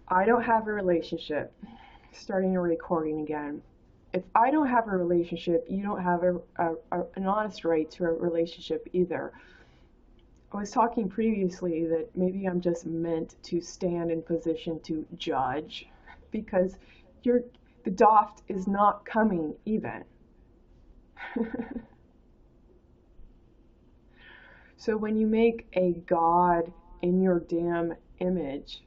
I don't have a relationship. Starting a recording again. If I don't have a relationship, you don't have an honest right to a relationship either. I was talking previously that maybe I'm just meant to stand in position to judge because the Doft is not coming even. So when you make a God in your damn image,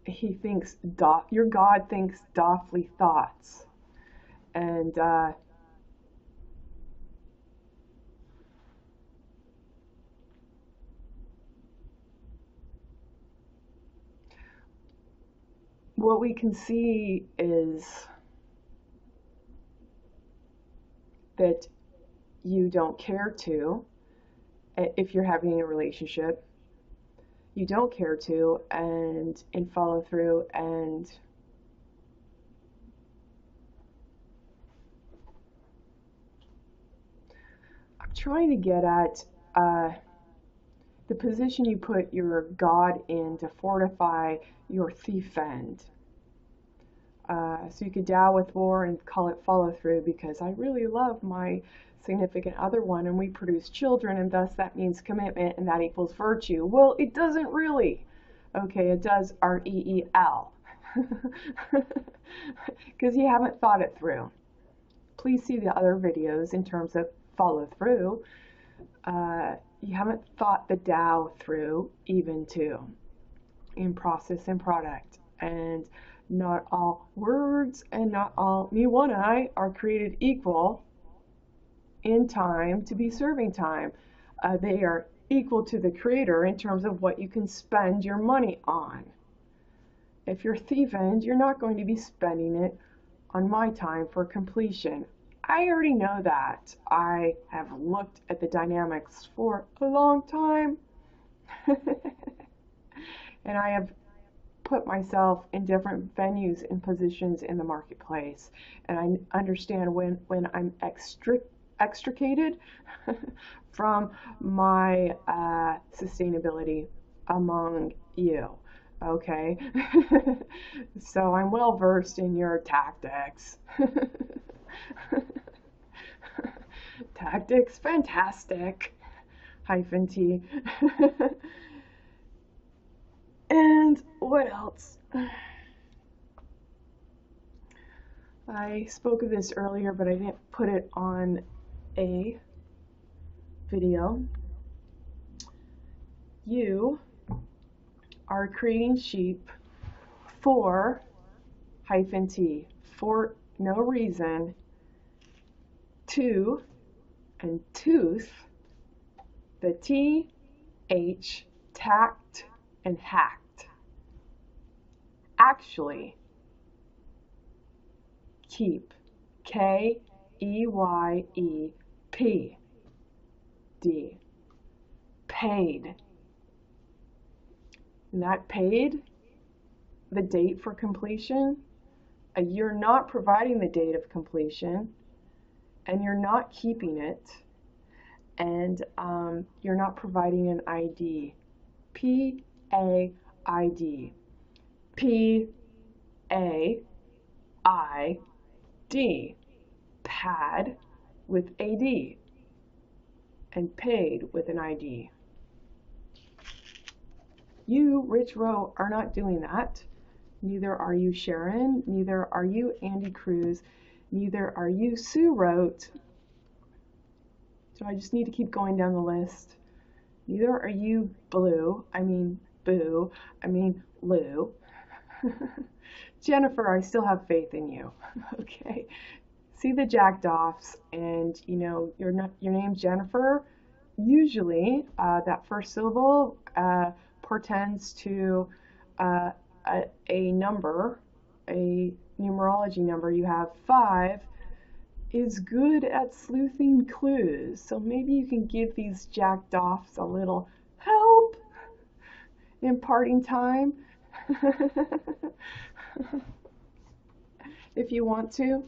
he thinks your God thinks doffly thoughts, and what we can see is that you don't care to, if you're having a relationship, you don't care to, and follow through. And I'm trying to get at the position you put your God in to fortify your thief end. So you could Tao with war and call it follow through, because I really love my significant other one and we produce children, and thus that means commitment and that equals virtue. Well, it doesn't really. Okay, it does REEL. Because you haven't thought it through. Please see the other videos in terms of follow through. You haven't thought the Tao through even too, in process and product. And not all words and not all me one I are created equal in time to be serving time. They are equal to the creator in terms of what you can spend your money on. If you're thief end, you're not going to be spending it on my time for completion. I already know that. I have looked at the dynamics for a long time. And I have put myself in different venues and positions in the marketplace, and I understand when I'm extricated from my sustainability among you. Okay. So I'm well versed in your tactics. Tactics, fantastic. -T. And what else? I spoke of this earlier, but I didn't put it on a video. You are creating sheep for -T, for no reason, to and tooth, the TH, tact and hacked, actually keep, KEYEP, D, paid. Not paid, the date for completion, you're not providing the date of completion, and you're not keeping it, and you're not providing an ID. PAID. PAID. Pad with AD. And paid with an ID. You, Rich Rowe, are not doing that. Neither are you Sharon. Neither are you Andy Cruz. Neither are you Sue Rote. So I just need to keep going down the list. Neither are you Blue. I mean Boo. I mean Lou. Jennifer, I still have faith in you. Okay. See the jacked-offs, and you know your name's Jennifer. Usually, that first syllable portends to a number, a numerology number. You have 5 is good at sleuthing clues, so maybe you can give these jacked-offs a little help in parting time. If you want to.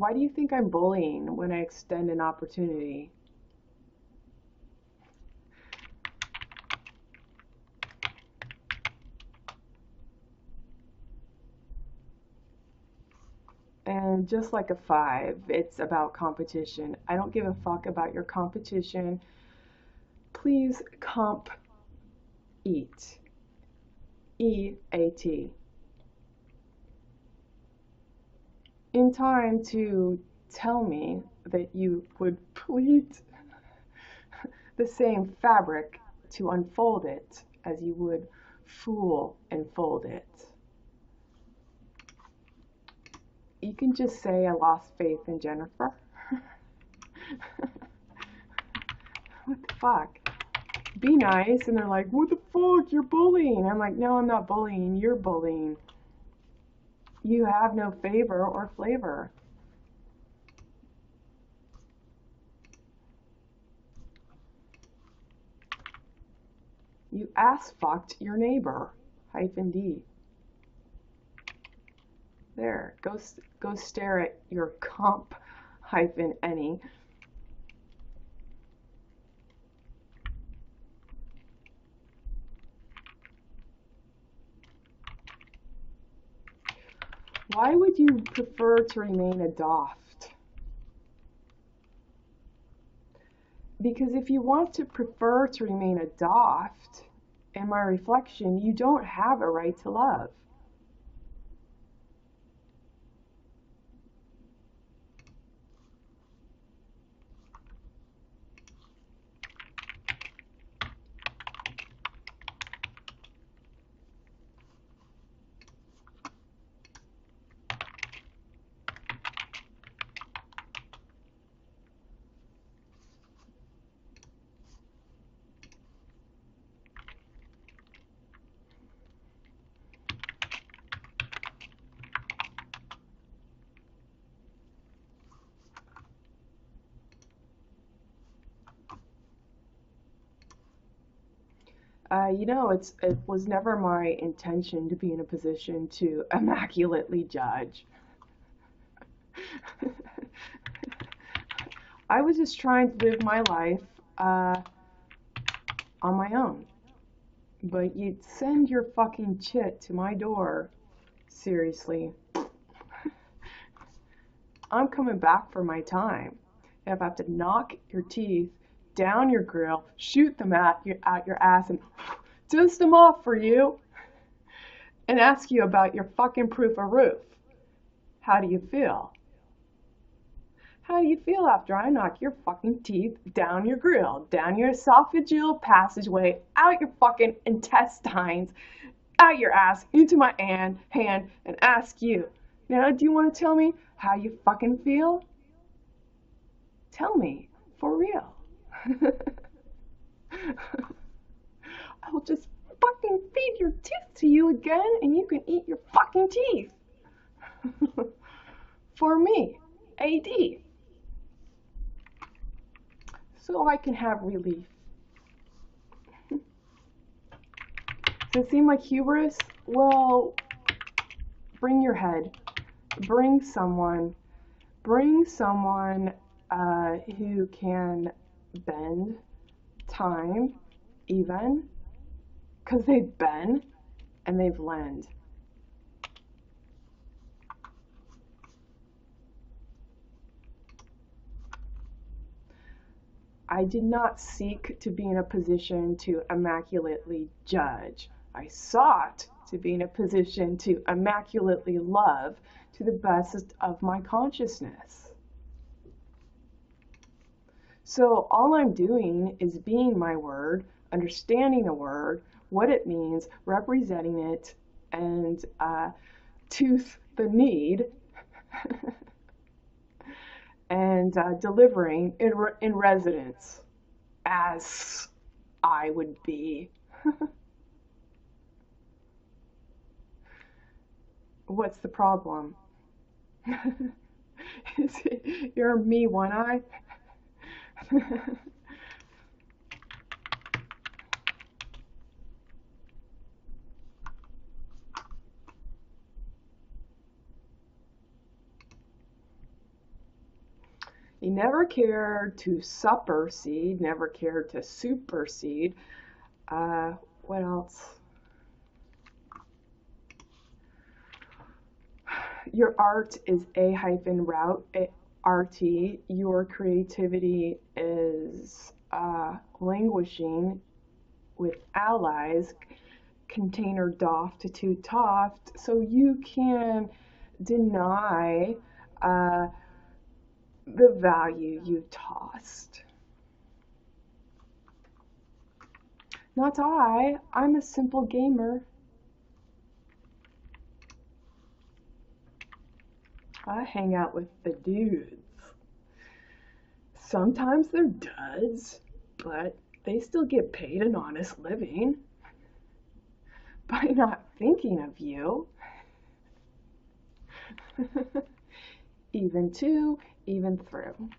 Why do you think I'm bullying when I extend an opportunity? And just like a 5, it's about competition. I don't give a fuck about your competition. Please comp eat. E-A-T. In time to tell me that you would pleat the same fabric to unfold it as you would fool and fold it. You can just say I lost faith in Jennifer. What the fuck? Be nice, and they're like, what the fuck, you're bullying. I'm like, no, I'm not bullying, you're bullying. You have no favor or flavor. You ass fucked your neighbor. -D. There, go stare at your comp -any. Why would you prefer to remain a doft? Because if you want to prefer to remain a doft, in my reflection, you don't have a right to love. You know, it was never my intention to be in a position to immaculately judge. I was just trying to live my life on my own. But you'd send your fucking chit to my door. Seriously. I'm coming back for my time. If I have to knock your teeth down your grill, shoot them at your ass, and dust them off for you, and ask you about your fucking proof of roof. How do you feel? How do you feel after I knock your fucking teeth down your grill, down your esophageal passageway, out your fucking intestines, out your ass, into my hand, and ask you, now do you want to tell me how you fucking feel? Tell me, for real. I'll just fucking feed your teeth to you again, and you can eat your fucking teeth. For me, AD. So I can have relief. Does it seem like hubris? Well, bring your head. Bring someone who can bend time even, because they've been and they've lent. I did not seek to be in a position to immaculately judge. I sought to be in a position to immaculately love to the best of my consciousness. So all I'm doing is being my word, understanding a word, what it means, representing it, and tooth the need, and delivering in residence as I would be. What's the problem? Is it you're me one eye? You never cared to supersede, never cared to supersede. What else? Your art is a-route, RT. Your creativity is languishing with allies, container doft to toft, so you can deny the value you tossed. Not I. I'm a simple gamer. I hang out with the dudes. Sometimes they're duds, but they still get paid an honest living by not thinking of you. Even to, even through.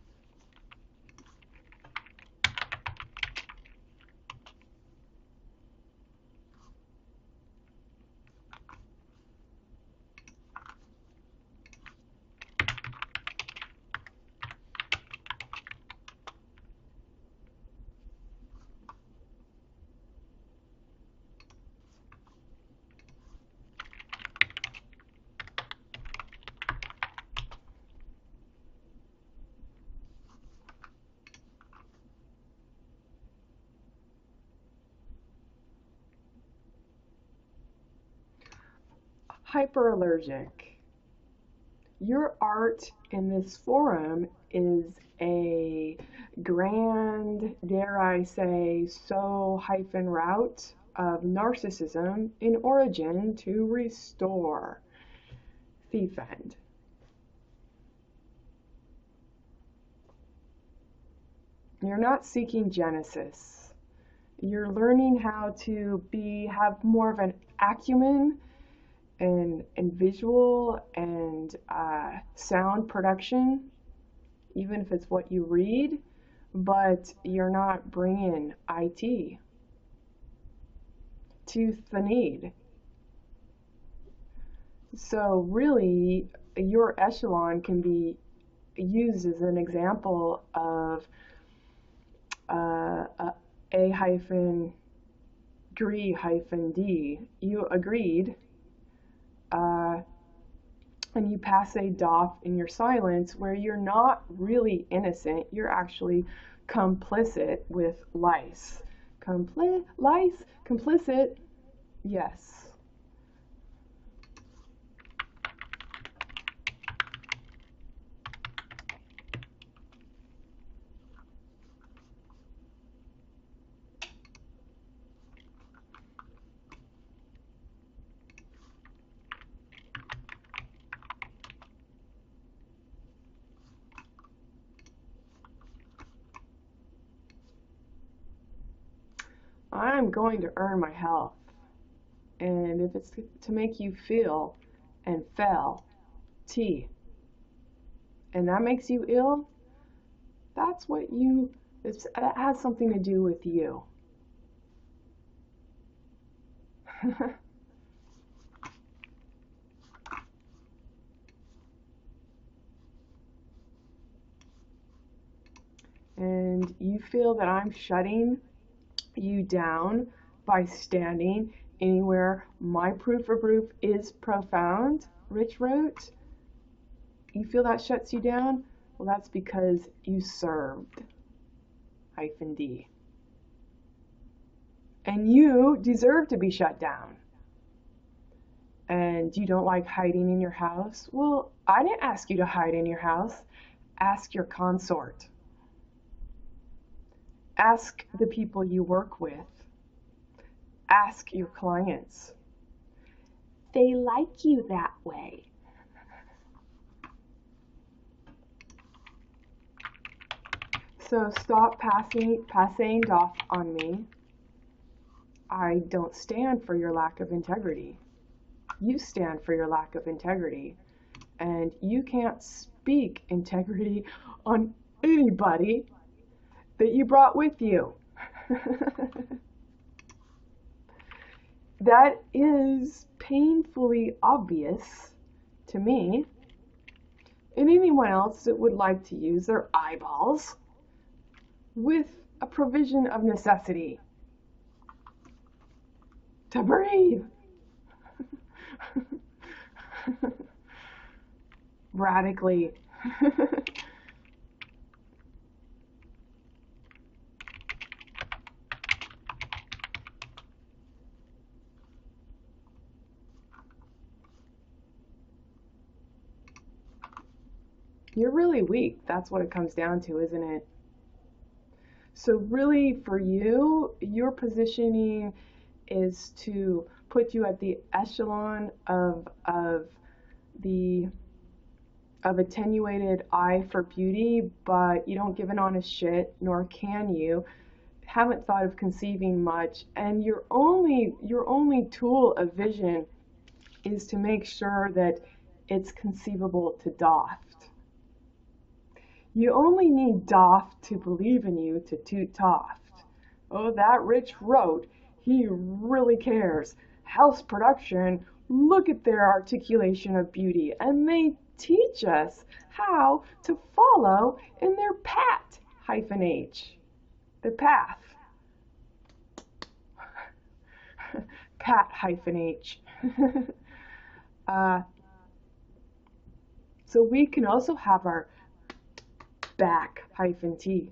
Hyperallergic. Your art in this forum is a grand, dare I say, route of narcissism in origin to restore. Thief end. You're not seeking Genesis. You're learning how to have more of an acumen and visual and sound production, even if it's what you read, but you're not bringing IT to the need. So really, your echelon can be used as an example of A-D. You agreed, and you passe off in your silence, where you're not really innocent, you're actually complicit with lice. Complicit, yes. I'm going to earn my health. And if it's to make you feel and fell, T, and that makes you ill, that's what it has something to do with you. And you feel that I'm shutting you down by standing anywhere my proof of proof is profound, Rich wrote. You feel that shuts you down? Well, that's because you served, -D. And you deserve to be shut down. And you don't like hiding in your house? Well, I didn't ask you to hide in your house. Ask your consort. Ask the people you work with. Ask your clients. They like you that way. So stop passing off on me. I don't stand for your lack of integrity. You stand for your lack of integrity. And you can't speak integrity on anybody that you brought with you. That is painfully obvious to me, and anyone else that would like to use their eyeballs with a provision of necessity to breathe. Radically. You're really weak. That's what it comes down to, isn't it? So really for you, your positioning is to put you at the echelon of the of attenuated eye for beauty, but you don't give an honest shit, nor can you. Haven't thought of conceiving much, and your only tool of vision is to make sure that it's conceivable to Doft. You only need Doft to believe in you to toot Toft. Oh, that Rich wrote, he really cares. House production, look at their articulation of beauty, and they teach us how to follow in their pat-h. Their path. Pat-h. So we can also have our back-t.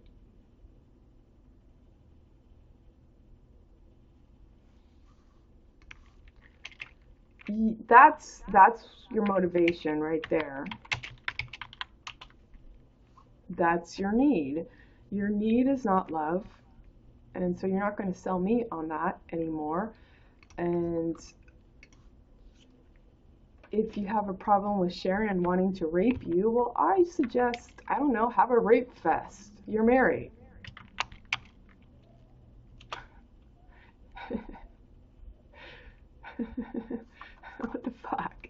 That's your motivation right there. That's your need. Your need is not love, and so you're not going to sell me on that anymore. And if you have a problem with Sharon wanting to rape you, well, I suggest, I don't know, have a rape fest. You're married. What the fuck?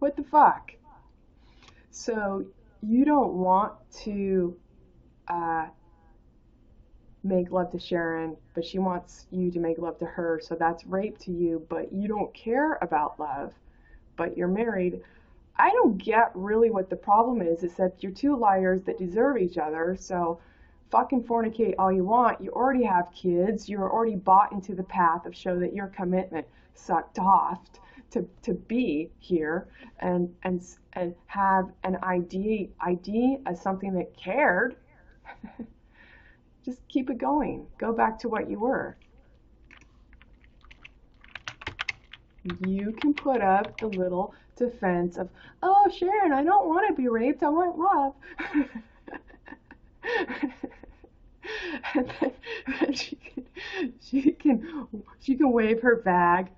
What the fuck? So you don't want to make love to Sharon, but she wants you to make love to her, so that's rape to you, but you don't care about love, but you're married. I don't get really what the problem is that you're two liars that deserve each other, so fucking fornicate all you want. You already have kids. You're already bought into the path of show that your commitment sucked off to be here and have an ID as something that cared. Just keep it going. Go back to what you were. You can put up the little defense of, oh, Sharon, I don't want to be raped. I want love. And then she can wave her bag,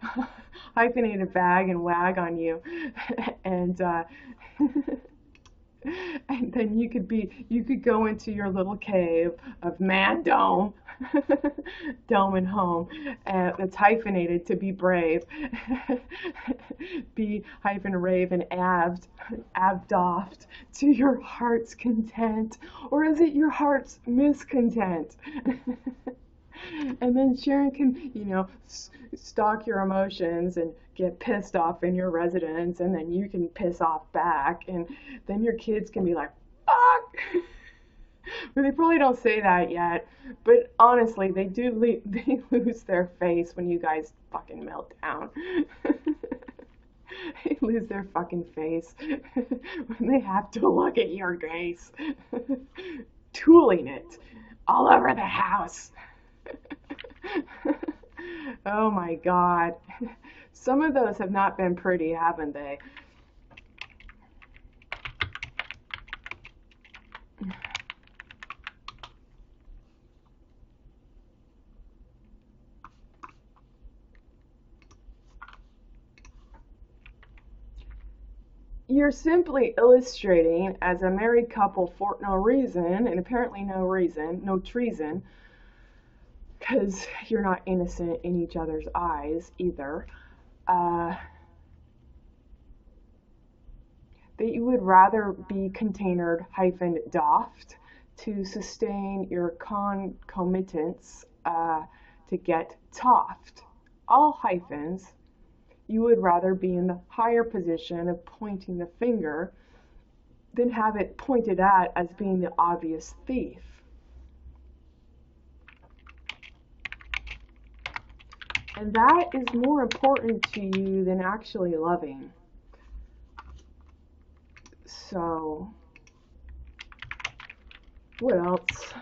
hyphenated bag, and wag on you, and and then you could go into your little cave of man dome, dome and home, that's hyphenated to be brave, be hyphen rave and avdoft to your heart's content, or is it your heart's miscontent? And then Sharon can, stalk your emotions and get pissed off in your residence, and then you can piss off back, and then your kids can be like, fuck! But they probably don't say that yet, but honestly, they lose their face when you guys fucking melt down. They lose their fucking face when they have to look at your face, tooling it all over the house. Oh my God. Some of those have not been pretty, haven't they? You're simply illustrating as a married couple for no reason, and apparently no reason, no treason, because you're not innocent in each other's eyes either, that you would rather be containered hyphen doft to sustain your concomitants to get toft. All hyphens. You would rather be in the higher position of pointing the finger than have it pointed at as being the obvious thief. And that is more important to you than actually loving. So, what else?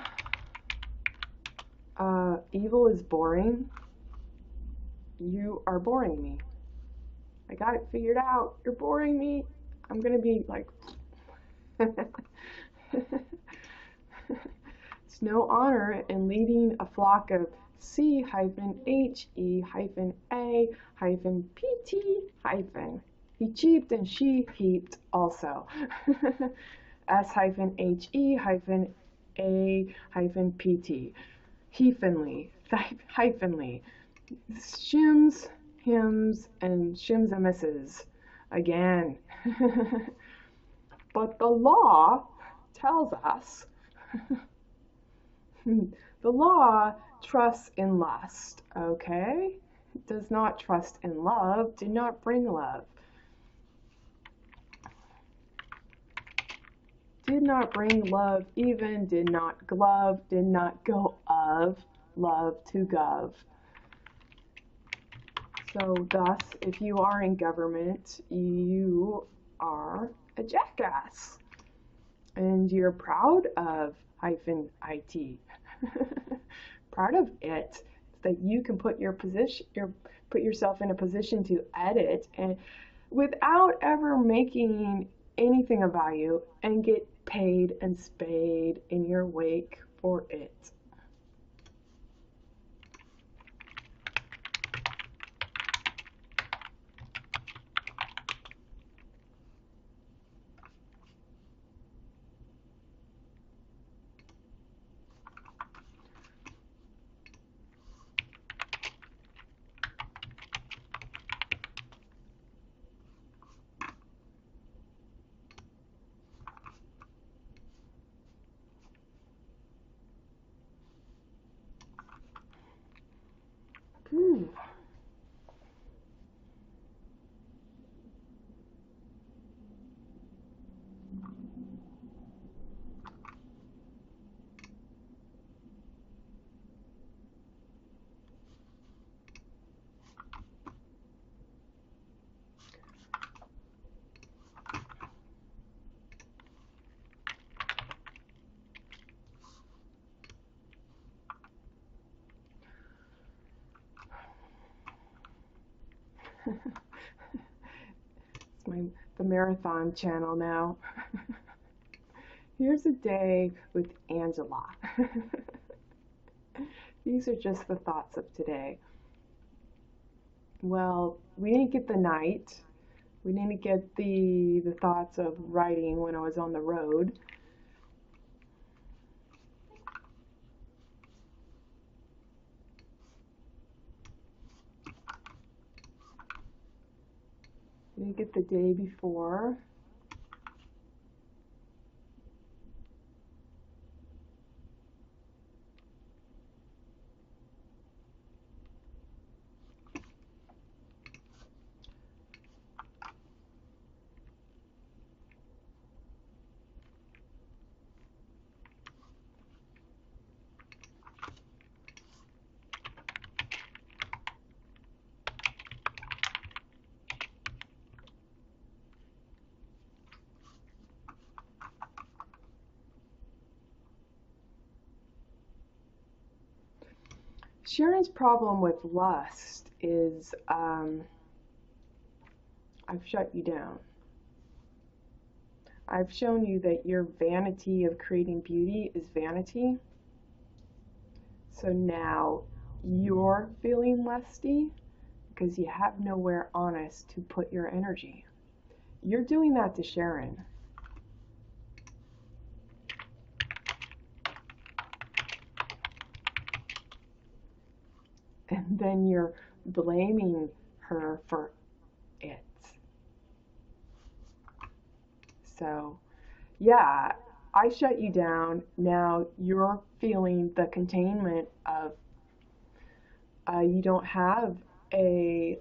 Evil is boring. You are boring me. I got it figured out. You're boring me. I'm gonna be like, it's no honor in leading a flock of C-HE-A-PT- He cheaped and she heaped also. S-HE-A-PT. Heaphenly. Hyphenly. Shims, hymns, and shims and misses. Again. But the law tells us the law trusts in lust, okay? It does not trust in love, did not bring love. Did not bring love, even did not glove, did not go of love to gov. So thus, if you are in government, you are a jackass. And you're proud of -IT. Proud of it, that you can put yourself in a position to edit and without ever making anything of value and get paid and spayed in your wake for it. Ooh. It's the marathon channel now. Here's a day with Angela. These are just the thoughts of today. Well, we didn't get the night. We didn't get the thoughts of writing when I was on the road. We didn't get the day before. Sharon's problem with lust is I've shut you down. I've shown you that your vanity of creating beauty is vanity. So now you're feeling lusty because you have nowhere honest to put your energy. You're doing that to Sharon. And then you're blaming her for it. So, yeah, I shut you down. Now you're feeling the containment of you don't have a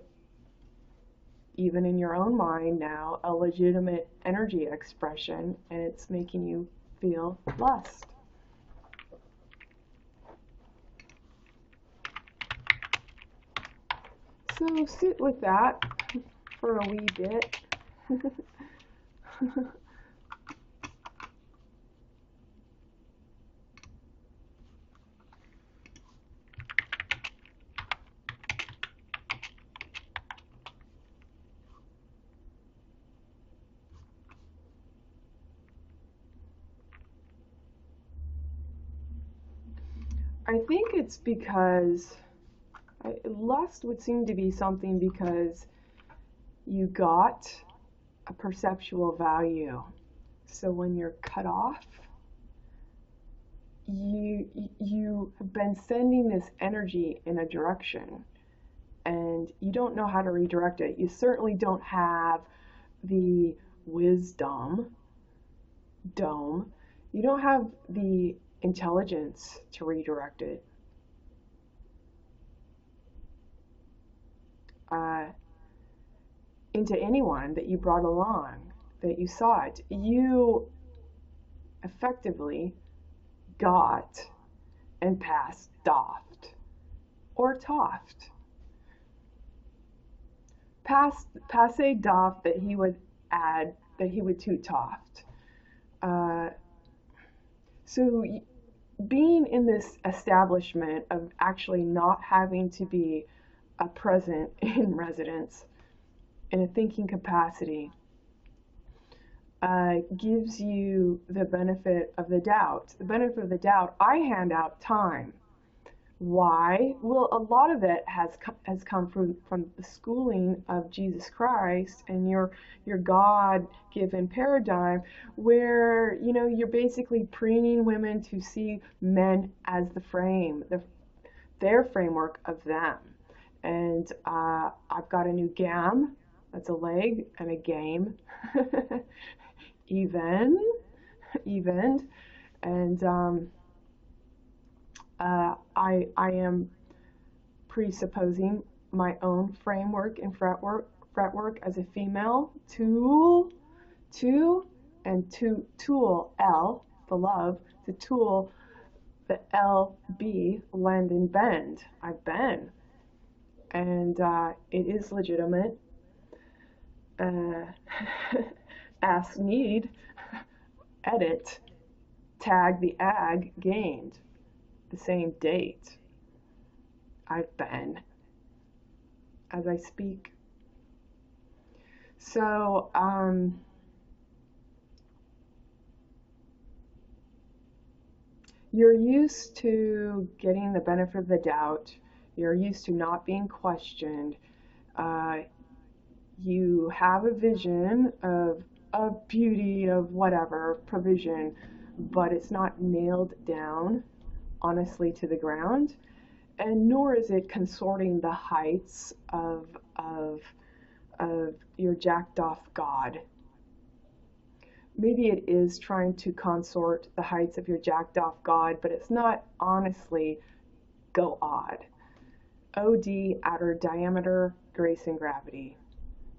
even in your own mind now, a legitimate energy expression, and it's making you feel lust. So sit with that for a wee bit. I think it's because lust would seem to be something because you got a perceptual value. So when you're cut off, you have been sending this energy in a direction and you don't know how to redirect it. You certainly don't have the wisdom dome. You don't have the intelligence to redirect it. Into anyone that you brought along, that you saw it. You effectively got and passed doffed or toffed. Passe doffed that he would add, that he would toot toffed. So being in this establishment of actually not having to be a present in residence in a thinking capacity gives you the benefit of the doubt. The benefit of the doubt, I hand out time. Why? Well, a lot of it has come from the schooling of Jesus Christ and your God-given paradigm, where you're basically preening women to see men as the frame, their framework of them. And I've got a new gam, that's a leg, and a game, even, and I am presupposing my own framework and fretwork as a female tool, tool L, the love, to tool the LB, lend and bend. I've been, and it is legitimate. Ask need, edit, tag the ag, gained. The same date. I've been, as I speak. So, you're used to getting the benefit of the doubt. You're used to not being questioned. You have a vision of beauty, of whatever, provision, but it's not nailed down honestly to the ground, and nor is it consorting the heights of your jacked off God. Maybe it is trying to consort the heights of your jacked off God, but it's not honestly go odd. OD, outer diameter, grace and gravity.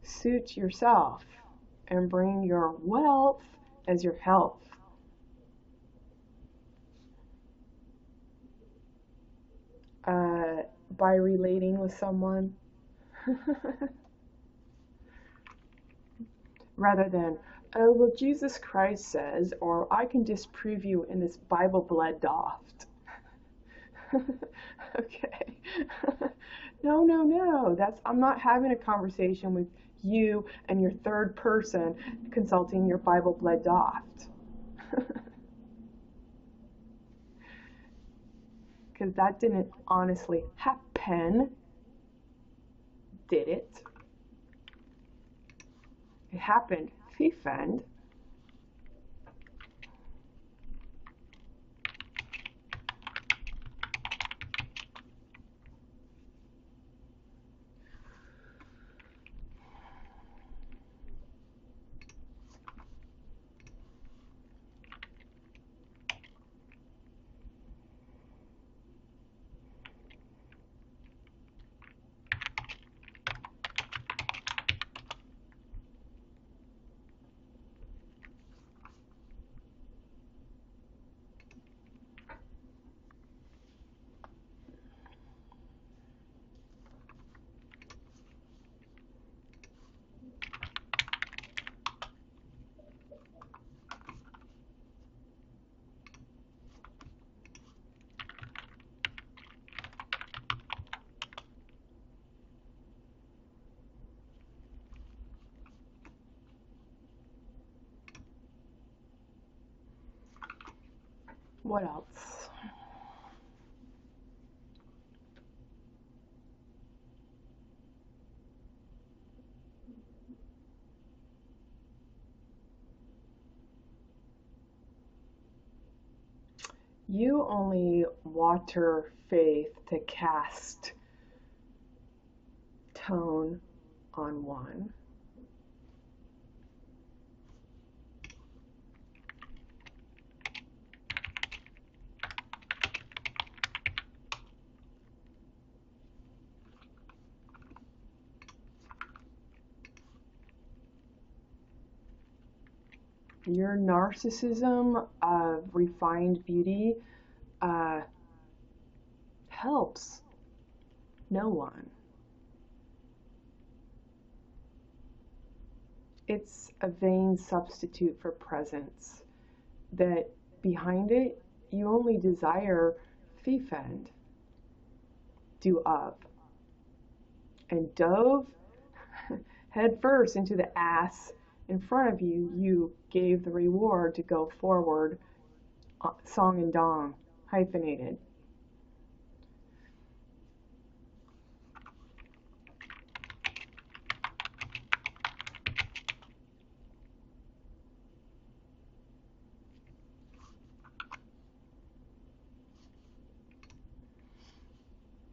Suit yourself and bring your wealth as your health. By relating with someone rather than, oh, well, Jesus Christ says, or I can disprove you in this Bible blood doft. Okay. No. I'm not having a conversation with you and your third person consulting your Bible blood doft. Because that didn't honestly happen, did it? It happened, fiefend. What else? You only water faith to cast tone on one. Your narcissism of refined beauty helps no one. It's a vain substitute for presence, that behind it you only desire fee-fend, do of, and dove head first into the ass in front of you. You gave the reward to go forward, song and dong, hyphenated.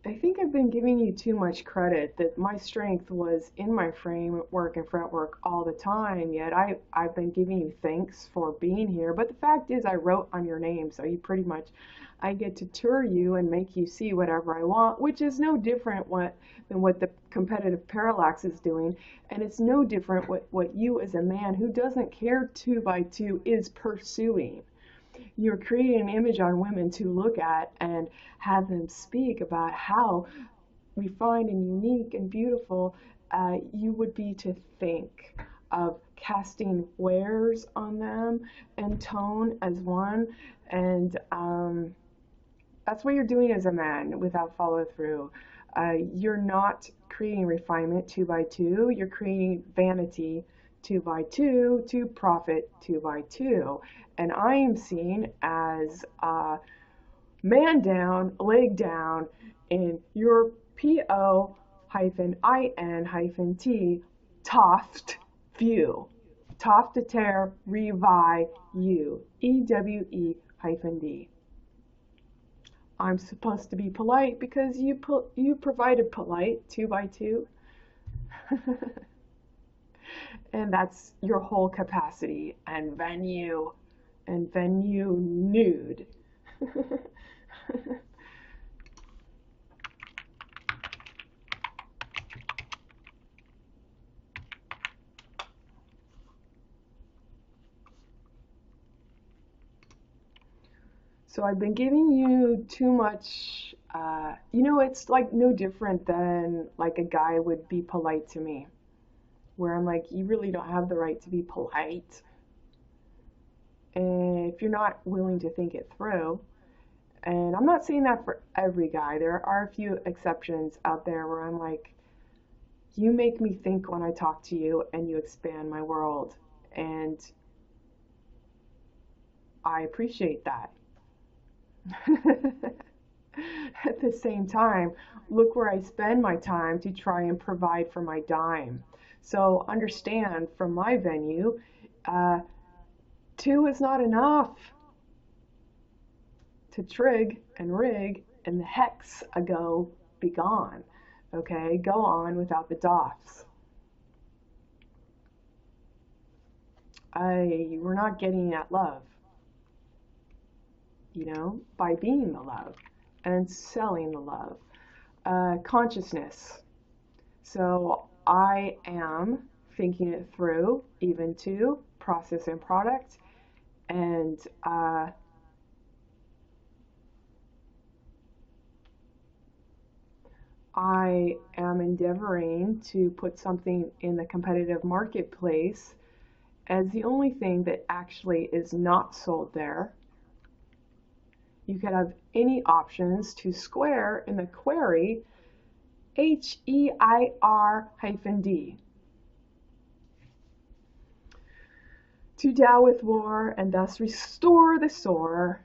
I think I've been giving you too much credit, that my strength was in my framework and front work all the time, yet I've been giving you thanks for being here. But the fact is, I wrote on your name, so you pretty much, I get to tour you and make you see whatever I want, which is no different than what the competitive parallax is doing. And it's no different what you as a man who doesn't care 2x2 is pursuing. You're creating an image on women to look at and have them speak about how refined and unique and beautiful you would be to think of casting wares on them and tone as one. And that's what you're doing as a man without follow through. You're not creating refinement 2x2, you're creating vanity 2x2 to profit 2x2. And I am seen as man down, leg down in your PO-IN-T Toft view. Toft to tear, revi you. EWE-D. I'm supposed to be polite because you provided polite 2x2. And that's your whole capacity and venue nude. So I've been giving you too much, it's like no different than like a guy would be polite to me, where I'm like, you really don't have the right to be polite. And if you're not willing to think it through, and I'm not saying that for every guy, there are a few exceptions out there where I'm like, you make me think when I talk to you and you expand my world. And I appreciate that. At the same time, look where I spend my time to try and provide for my dime. So understand from my venue, 2 is not enough to trig and rig and the hex ago be gone. Okay, go on without the doffs. We're not getting at love, by being the love and selling the love. Consciousness. So I am thinking it through, even to process and product, and I am endeavoring to put something in the competitive marketplace as the only thing that actually is not sold there. You could have any options to square in the query HEIR-D. To Dow with war and thus restore the soar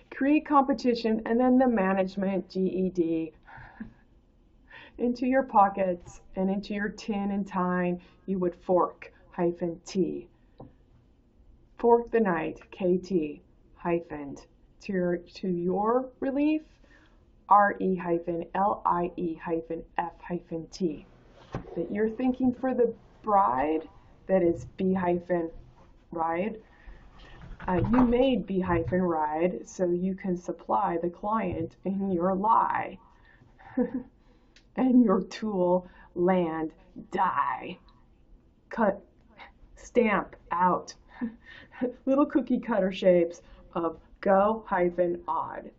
Create competition, and then the management GED into your pockets and into your tin and time you would fork-t. Fork the night, KT hyphen. To your relief, RE-LIE-F-T. That you're thinking for the bride, that is B-ride. You made B-ride so you can supply the client in your lie. And your tool, land, die. Cut, stamp out. Little cookie cutter shapes of go-odd.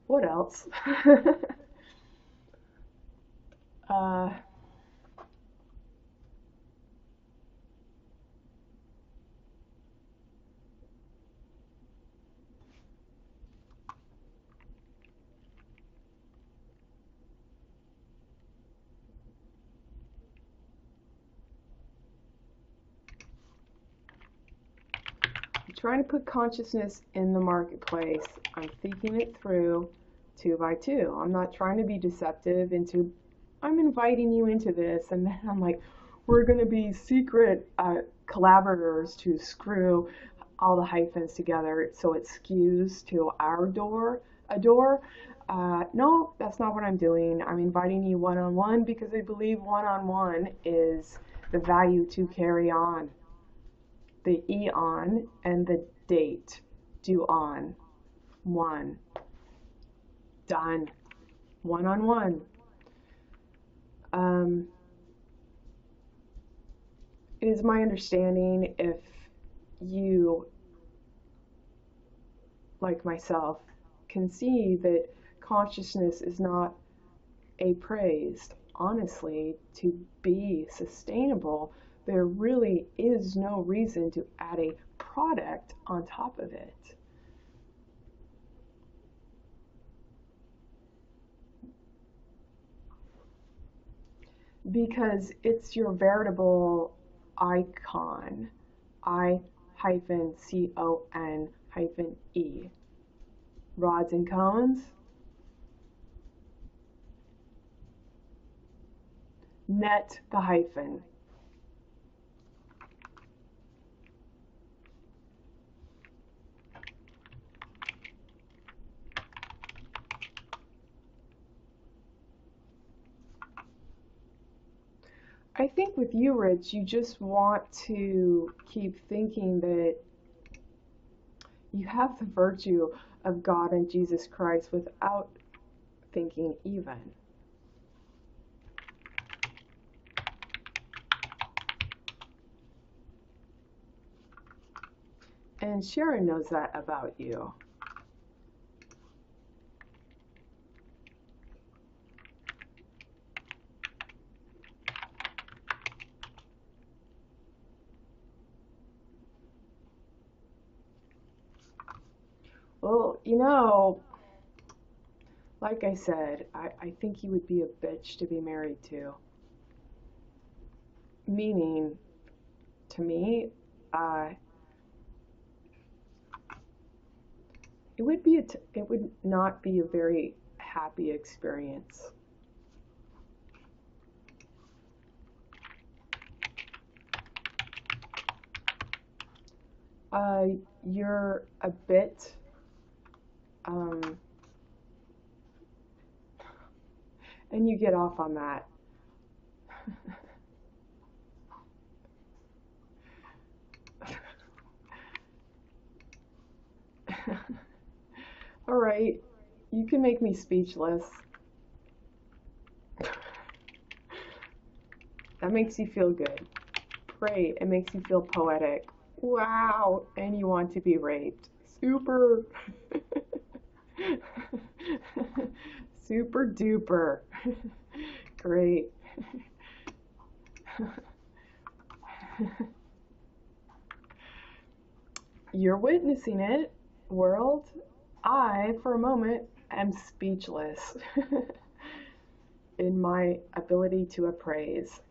What else? I'm trying to put consciousness in the marketplace. I'm thinking it through 2 by 2. I'm not trying to be deceptive I'm inviting you into this, and then I'm like, we're going to be secret collaborators to screw all the hyphens together so it skews to our door. No, that's not what I'm doing. I'm inviting you one-on-one because I believe one-on-one is the value to carry on. The eon and the date. Do on. One. Done. One-on-one. It is my understanding if you, like myself, can see that consciousness is not a praise. Honestly, to be sustainable, there really is no reason to add a product on top of it. Because it's your veritable icon, I-CON-E. Rods and cones. Net the hyphen. I think with you, Rich, you just want to keep thinking that you have the virtue of God and Jesus Christ without thinking even. And Sharon knows that about you. Well, you know, like I said, I think he would be a bitch to be married to. Meaning, to me, it would not be a very happy experience. You're a bit and you get off on that. All right, you can make me speechless. That makes you feel good. Great, it makes you feel poetic. Wow, and you want to be raped. Super. Super duper. Great. You're witnessing it, world. I, for a moment, am speechless in my ability to appraise.